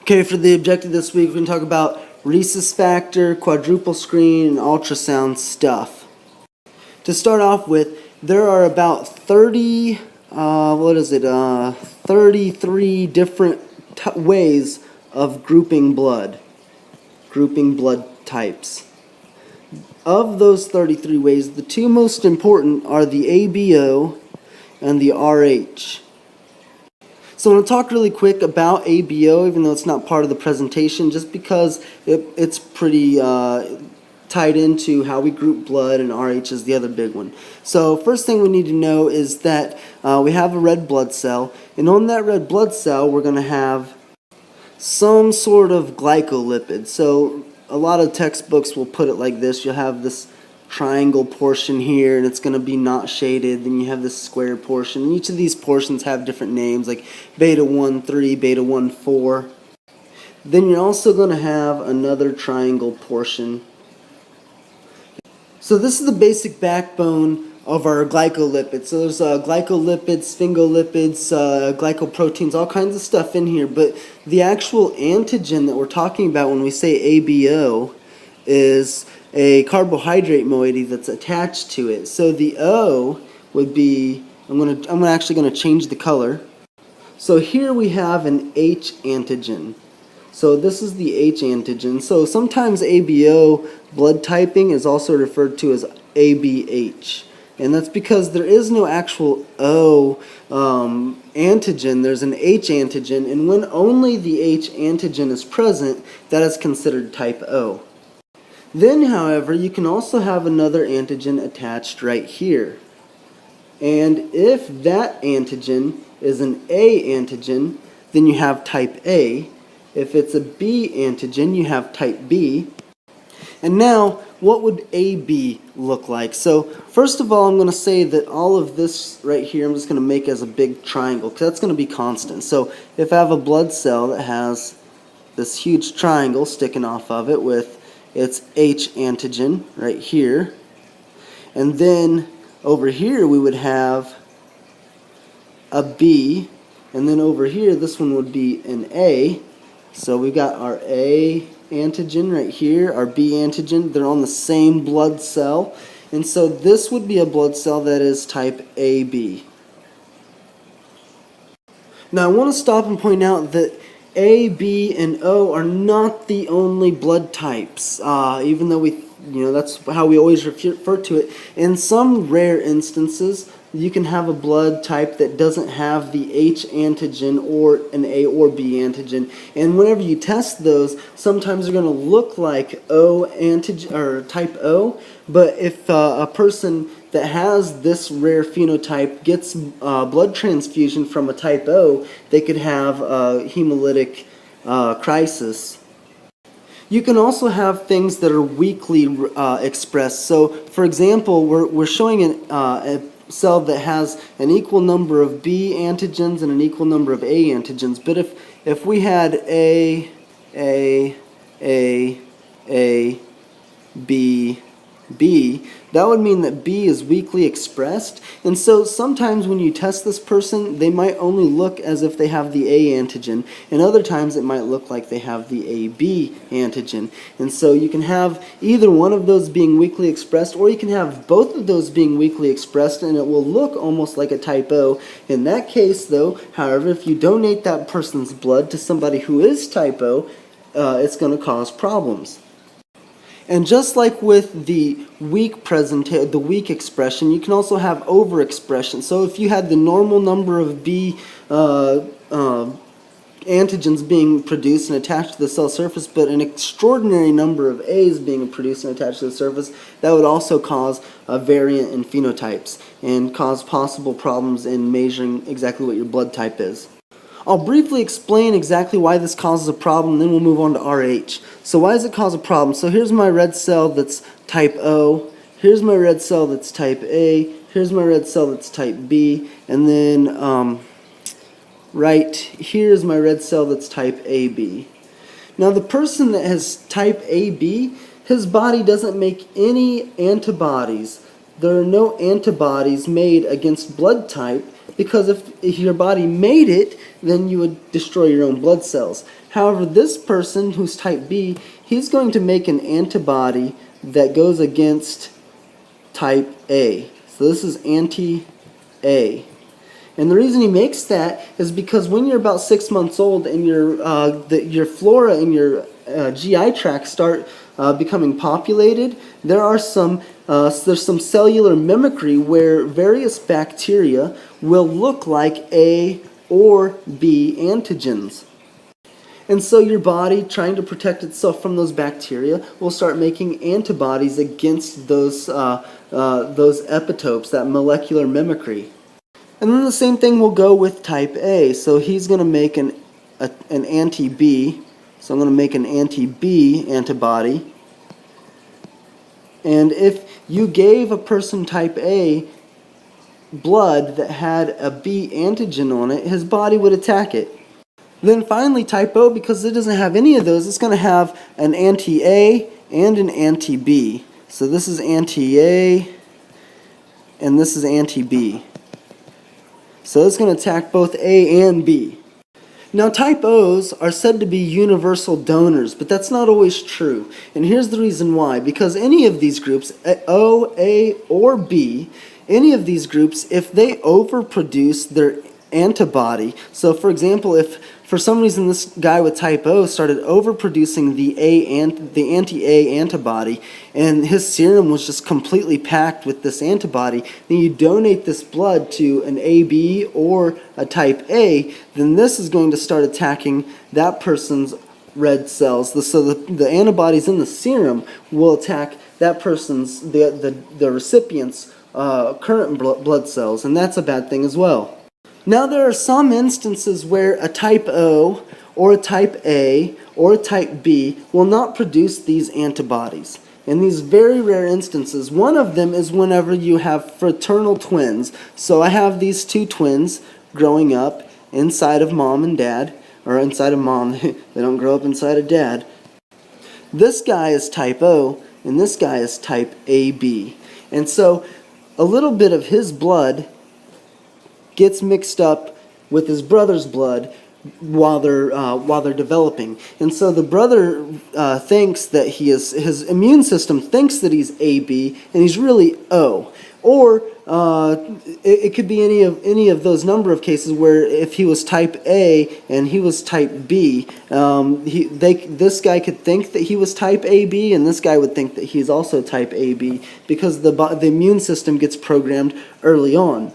Okay, for the objective this week, we're going to talk about Rhesus factor, quadruple screen, and ultrasound stuff. To start off with, there are about 33 different ways of grouping blood types. Of those 33 ways, the two most important are the ABO and the RH. So I'm going to talk really quick about ABO, even though it's not part of the presentation, just because it's pretty tied into how we group blood, and RH is the other big one. So first thing we need to know is that we have a red blood cell, and on that red blood cell we're going to have some sort of glycolipid. So a lot of textbooks will put it like this. You'll have this triangle portion here, and it's going to be not shaded. Then you have this square portion, and each of these portions have different names, like beta 1,3, beta 1,4. Then you're also going to have another triangle portion. So this is the basic backbone of our glycolipids. So there's glycolipids, sphingolipids, glycoproteins, all kinds of stuff in here, but the actual antigen that we're talking about when we say ABO is a carbohydrate moiety that's attached to it. So the O would be, I'm actually going to change the color. So here we have an H antigen. So this is the H antigen. So sometimes ABO blood typing is also referred to as ABH. And that's because there is no actual O antigen, there's an H antigen, and when only the H antigen is present, that is considered type O. Then, however, you can also have another antigen attached right here. And if that antigen is an A antigen, then you have type A. If it's a B antigen, you have type B. And now, what would AB look like? So, first of all, I'm going to say that all of this right here, I'm just going to make as a big triangle, because that's going to be constant. So, if I have a blood cell that has this huge triangle sticking off of it with its H antigen right here, and then over here we would have a B, and then over here this one would be an A. So we've got our A antigen right here, our B antigen, they're on the same blood cell, and so this would be a blood cell that is type AB. Now I want to stop and point out that A, B, and O are not the only blood types, even though that's how we always refer to it. In some rare instances, you can have a blood type that doesn't have the H antigen or an A or B antigen, and whenever you test those, sometimes they're going to look like O antigen or type O, but if a person that has this rare phenotype gets blood transfusion from a type O, they could have a hemolytic crisis. You can also have things that are weakly expressed. So, for example, we're showing a cell that has an equal number of B antigens and an equal number of A antigens. But if we had A, B, B, that would mean that B is weakly expressed, and so sometimes when you test this person, they might only look as if they have the A antigen, and other times it might look like they have the AB antigen. And so you can have either one of those being weakly expressed, or you can have both of those being weakly expressed, and it will look almost like a type O. In that case, though, however, if you donate that person's blood to somebody who is type O, it's going to cause problems. And just like with the weak expression, you can also have overexpression. So if you had the normal number of B antigens being produced and attached to the cell surface, but an extraordinary number of A's being produced and attached to the surface, that would also cause a variant in phenotypes and cause possible problems in measuring exactly what your blood type is. I'll briefly explain exactly why this causes a problem, and then we'll move on to RH. So why does it cause a problem? So here's my red cell that's type O, here's my red cell that's type A, here's my red cell that's type B, and then right here is my red cell that's type AB. Now the person that has type AB, his body doesn't make any antibodies there are no antibodies made against blood type, because if your body made it, then you would destroy your own blood cells. However, this person who's type B, he's going to make an antibody that goes against type A. So this is anti-A. And the reason he makes that is because when you're about 6 months old and your flora and your GI tract start becoming populated, there's some cellular mimicry where various bacteria will look like A or B antigens. And so your body, trying to protect itself from those bacteria, will start making antibodies against those epitopes, that molecular mimicry. And then the same thing will go with type A. So he's going to make an anti-B. So I'm going to make an anti-B antibody. And if you gave a person type A blood that had a B antigen on it, his body would attack it. Then finally type O, because it doesn't have any of those, it's going to have an anti-A and an anti-B. So this is anti-A and this is anti-B. So it's going to attack both A and B. Now type O's are said to be universal donors, but that's not always true. And here's the reason why. Because any of these groups, O, A, or B, any of these groups, if they overproduce their antibody, so for example, if for some reason this guy with type O started overproducing the anti-A antibody, and his serum was just completely packed with this antibody, then you donate this blood to an AB or a type A, then this is going to start attacking that person's red cells. So the antibodies in the serum will attack that person's, the recipient's current blood cells, and that's a bad thing as well. Now there are some instances where a type O or a type A or a type B will not produce these antibodies. In these very rare instances, one of them is whenever you have fraternal twins. So I have these two twins growing up inside of mom and dad, or inside of mom, they don't grow up inside of dad. This guy is type O and this guy is type AB. And so a little bit of his blood gets mixed up with his brother's blood while they're developing, and so the brother thinks that his immune system thinks that he's AB and he's really O, or it could be any of those number of cases where if he was type A and he was type B, this guy could think that he was type AB and this guy would think that he's also type AB because the immune system gets programmed early on.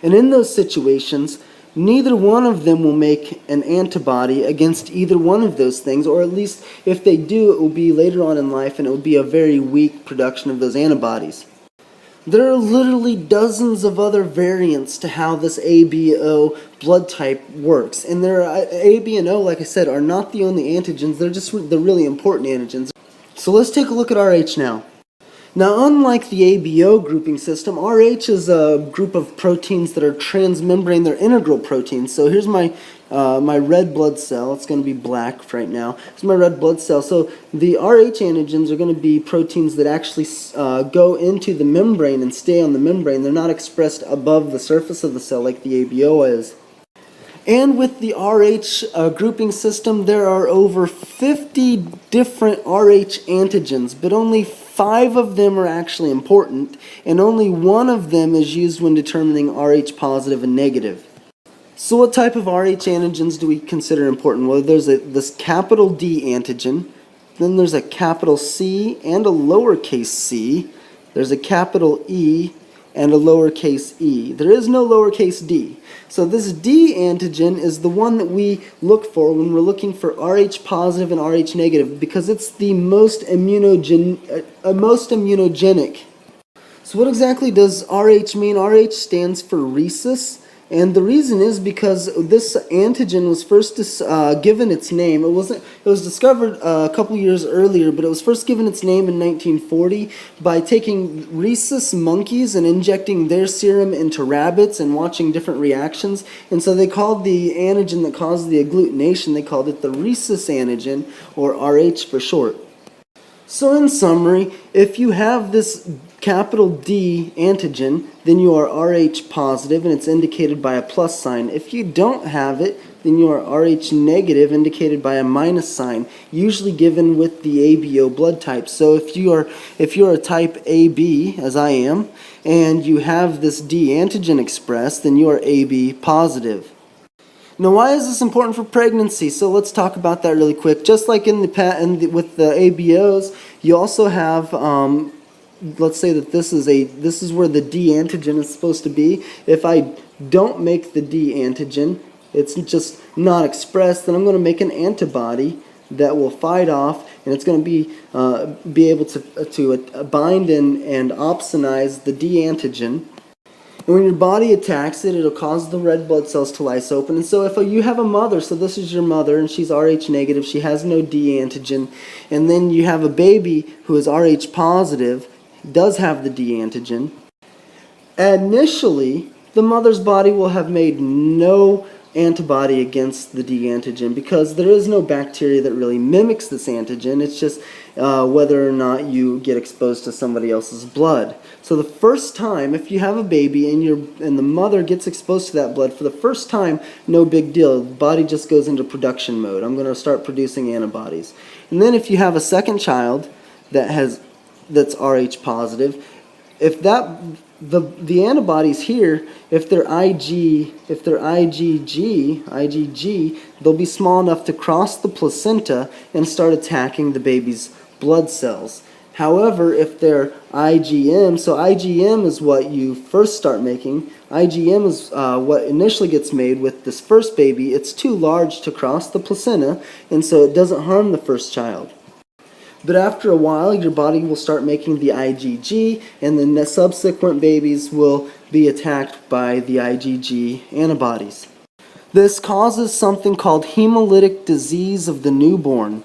And in those situations, neither one of them will make an antibody against either one of those things, or at least if they do, it will be later on in life and it will be a very weak production of those antibodies. There are literally dozens of other variants to how this ABO blood type works. And there are A, B, and O, like I said, are not the only antigens, they're just the really important antigens. So let's take a look at RH now. Now, unlike the ABO grouping system, RH is a group of proteins that are transmembrane, they're integral proteins. So here's my red blood cell. It's going to be black right now. Here's my red blood cell. So the RH antigens are going to be proteins that actually go into the membrane and stay on the membrane. They're not expressed above the surface of the cell like the ABO is. And with the RH grouping system, there are over 50 different RH antigens, but only 5 of them are actually important, and only 1 of them is used when determining RH positive and negative. So what type of RH antigens do we consider important? Well, there's this capital D antigen, then there's a capital C and a lowercase c, there's a capital E and a lowercase e. There is no lowercase d. So this D antigen is the one that we look for when we're looking for Rh positive and Rh negative because it's the most immunogenic. So what exactly does Rh mean? Rh stands for Rhesus. And the reason is because this antigen was first given its name. It was discovered a couple years earlier, but it was first given its name in 1940 by taking Rhesus monkeys and injecting their serum into rabbits and watching different reactions. And so they called the antigen that caused the agglutination, they called it the Rhesus antigen, or Rh for short. So in summary, if you have this capital D antigen, then you are Rh positive and it's indicated by a plus sign. If you don't have it, then you are Rh negative, indicated by a minus sign, usually given with the ABO blood type. So if you are a type AB, as I am, and you have this D antigen expressed, then you are AB positive. Now, why is this important for pregnancy? So let's talk about that really quick. Just like with the ABOs, you also have let's say that this is where the D antigen is supposed to be. If I don't make the D antigen, it's just not expressed, then I'm going to make an antibody that will fight off, and it's going to be able to bind and opsonize the D antigen. And when your body attacks it, it'll cause the red blood cells to lyse open. And so if you have a mother, so this is your mother, and she's Rh negative, she has no D antigen, and then you have a baby who is Rh positive, does have the D antigen, initially, the mother's body will have made no antibody against the D antigen because there is no bacteria that really mimics this antigen. It's just whether or not you get exposed to somebody else's blood. So the first time, if you have a baby and the mother gets exposed to that blood for the first time, no big deal. The body just goes into production mode. I'm going to start producing antibodies. And then if you have a second child that's Rh positive, if the antibodies here, if they're IgG, they'll be small enough to cross the placenta and start attacking the baby's blood cells. However, if they're IgM, so IgM is what you first start making. IgM is what initially gets made with this first baby. It's too large to cross the placenta, and so it doesn't harm the first child. But after a while, your body will start making the IgG, and then the subsequent babies will be attacked by the IgG antibodies. This causes something called hemolytic disease of the newborn.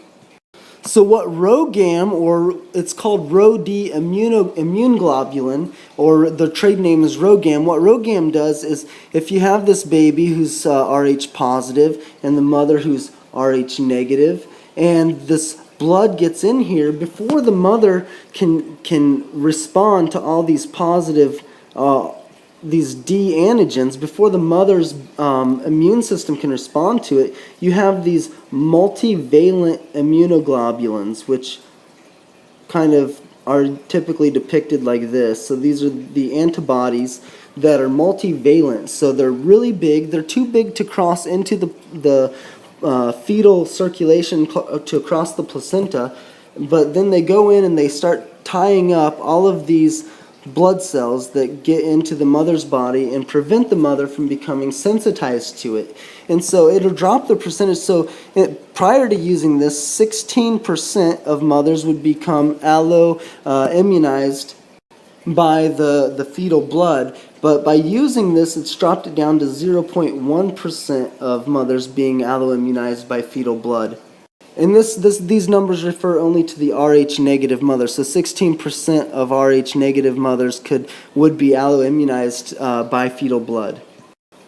So what RhoGAM, or it's called Rho-D immune globulin, or the trade name is RhoGAM, what RhoGAM does is if you have this baby who's Rh positive and the mother who's Rh negative, and this blood gets in here, before the mother can respond to all these positive these D antigens, before the mother's immune system can respond to it, you have these multivalent immunoglobulins, which kind of are typically depicted like this. So these are the antibodies that are multivalent. So they're really big. They're too big to cross into the fetal circulation to cross the placenta, but then they go in and they start tying up all of these blood cells that get into the mother's body and prevent the mother from becoming sensitized to it. And so it'll drop the percentage. So prior to using this, 16% of mothers would become allo-immunized by the fetal blood. But by using this, it's dropped it down to 0.1% of mothers being allo-immunized by fetal blood. And these numbers refer only to the Rh negative mothers. So 16% of Rh negative mothers would be allo-immunized by fetal blood.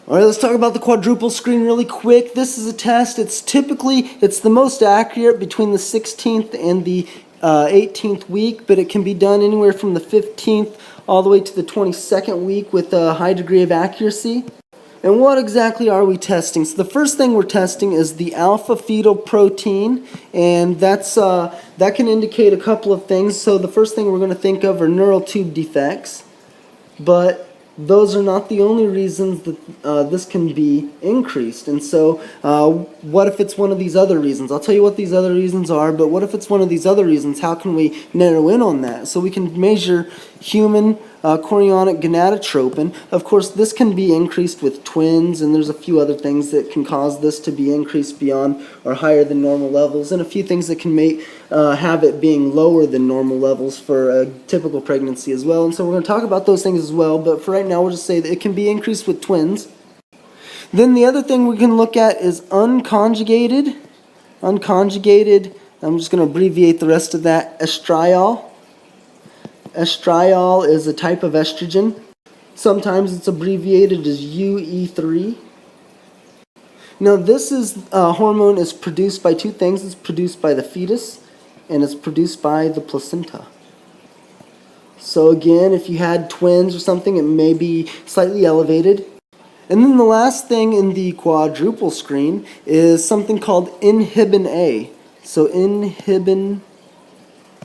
All right, let's talk about the quadruple screen really quick. This is a test. It's the most accurate between the 16th and the 18th week, but it can be done anywhere from the 15th all the way to the 22nd week with a high degree of accuracy. And what exactly are we testing? So the first thing we're testing is the alpha fetoprotein, and that can indicate a couple of things. So the first thing we're going to think of are neural tube defects, but those are not the only reasons that this can be increased. And so what if it's one of these other reasons? I'll tell you what these other reasons are, but what if it's one of these other reasons? How can we narrow in on that? So we can measure human chorionic gonadotropin. Of course, this can be increased with twins, and there's a few other things that can cause this to be increased beyond or higher than normal levels, and a few things that can have it being lower than normal levels for a typical pregnancy as well. And so we're going to talk about those things as well, but for right now we'll just say that it can be increased with twins. Then the other thing we can look at is unconjugated, I'm just going to abbreviate the rest of that, estriol. Estriol is a type of estrogen. Sometimes it's abbreviated as UE3. Now this hormone is produced by two things. It's produced by the fetus and it's produced by the placenta. So again, if you had twins or something, it may be slightly elevated. And then the last thing in the quadruple screen is something called inhibin A. So inhibin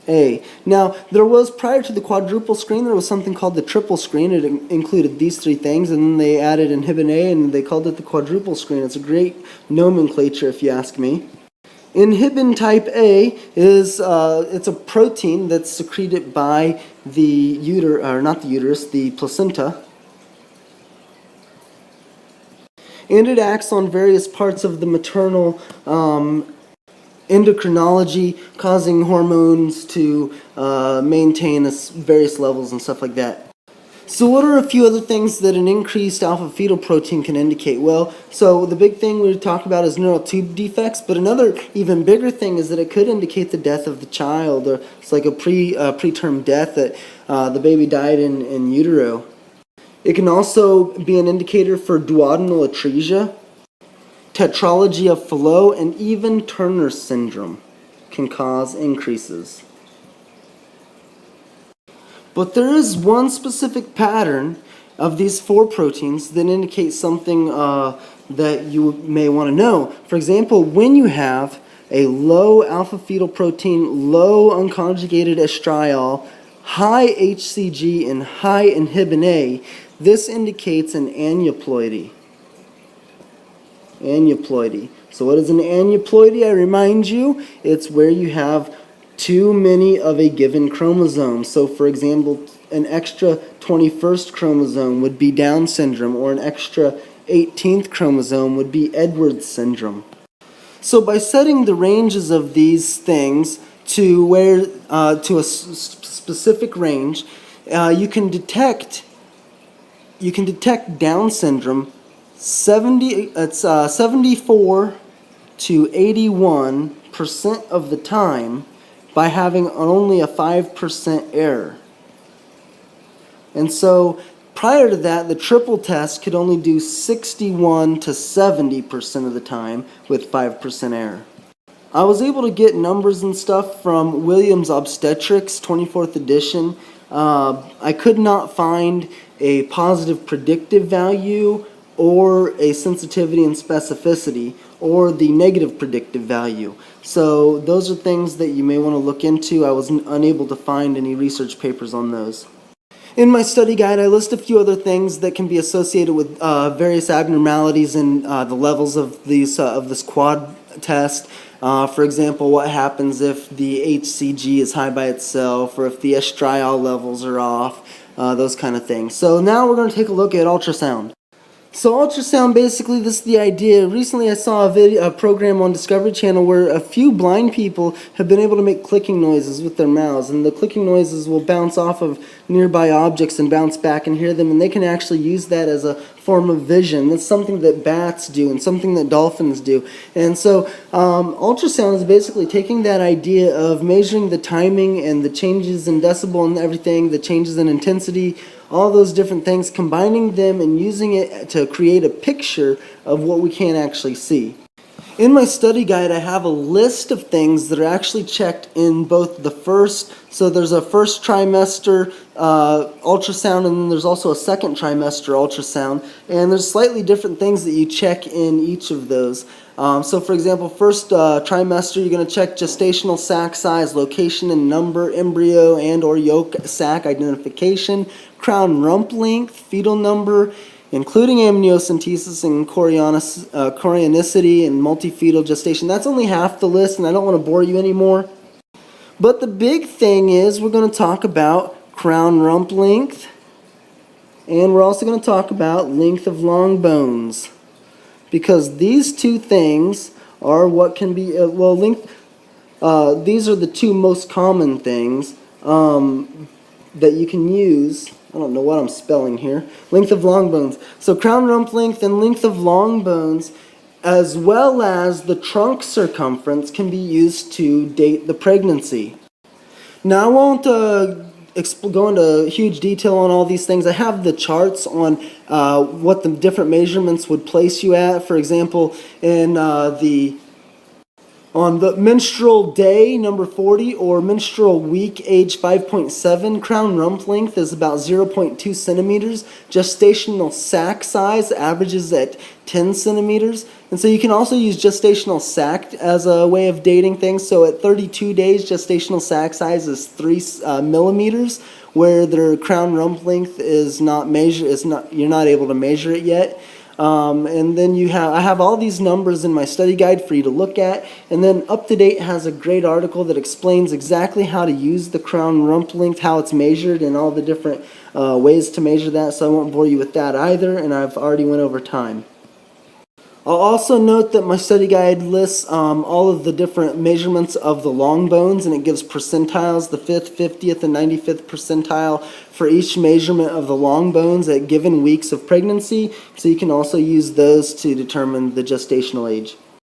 A. Now, there was, prior to the quadruple screen, there was something called the triple screen. It included these three things, and then they added inhibin A, and they called it the quadruple screen. It's a great nomenclature, if you ask me. Inhibin type A is it's a protein that's secreted by the the placenta. And it acts on various parts of the maternal endocrinology, causing hormones to maintain various levels and stuff like that. So what are a few other things that an increased alpha fetal protein can indicate? Well, so the big thing we talked about is neural tube defects, but another even bigger thing is that it could indicate the death of the child, or it's like a preterm death, that the baby died in utero. It can also be an indicator for duodenal atresia, tetralogy of Fallot, and even Turner syndrome can cause increases. But there is one specific pattern of these four proteins that indicates something that you may want to know. For example, when you have a low alpha fetal protein, low unconjugated estriol, high HCG, and high inhibin A, this indicates an aneuploidy. Aneuploidy. So what is an aneuploidy? I remind you, it's where you have too many of a given chromosome. So for example, an extra 21st chromosome would be Down syndrome, or an extra 18th chromosome would be Edwards syndrome. So by setting the ranges of these things to a specific range, you can detect Down syndrome 74 to 81% of the time by having only a 5% error. And so prior to that, the triple test could only do 61 to 70% of the time with 5% error. I was able to get numbers and stuff from Williams Obstetrics, 24th edition. I could not find a positive predictive value or a sensitivity and specificity, or the negative predictive value. So those are things that you may want to look into. I was unable to find any research papers on those. In my study guide, I list a few other things that can be associated with various abnormalities in the levels of this quad test. For example, what happens if the HCG is high by itself, or if the estriol levels are off, those kind of things. So now we're going to take a look at ultrasound. So ultrasound, basically, this is the idea. Recently I saw a program on Discovery Channel where a few blind people have been able to make clicking noises with their mouths, and the clicking noises will bounce off of nearby objects and bounce back and hear them, and they can actually use that as a form of vision. That's something that bats do and something that dolphins do. And so ultrasound is basically taking that idea of measuring the timing and the changes in decibel and everything, the changes in intensity, all those different things, combining them and using it to create a picture of what we can't actually see. In my study guide, I have a list of things that are actually checked in both the first, so there's a first trimester ultrasound, and then there's also a second trimester ultrasound, and there's slightly different things that you check in each of those. So for example, first trimester, you're going to check gestational sac size, location and number, embryo and or yolk sac identification, crown rump length, fetal number, including amniocentesis and chorionicity and multifetal gestation. That's only half the list, and I don't want to bore you anymore. But the big thing is we're going to talk about crown rump length, and we're also going to talk about length of long bones, because these two things are what can be, these are the two most common things that you can use. I don't know what I'm spelling here. Length of long bones. So crown rump length and length of long bones, as well as the trunk circumference, can be used to date the pregnancy. Now I won't go into huge detail on all these things. I have the charts on what the different measurements would place you at. For example, in the On the menstrual day, number 40, or menstrual week, age 5.7, crown rump length is about 0.2 centimeters. Gestational sac size averages at 10 centimeters. And so you can also use gestational sac as a way of dating things. So at 32 days, gestational sac size is 3 millimeters, where their crown rump length is not you're not able to measure it yet. And then I have all these numbers in my study guide for you to look at. And then Up to Date has a great article that explains exactly how to use the crown rump length, how it's measured, and all the different ways to measure that. So I won't bore you with that either, and I've already went over time. I'll also note that my study guide lists all of the different measurements of the long bones, and it gives percentiles, the 5th, 50th, and 95th percentile for each measurement of the long bones at given weeks of pregnancy. So you can also use those to determine the gestational age.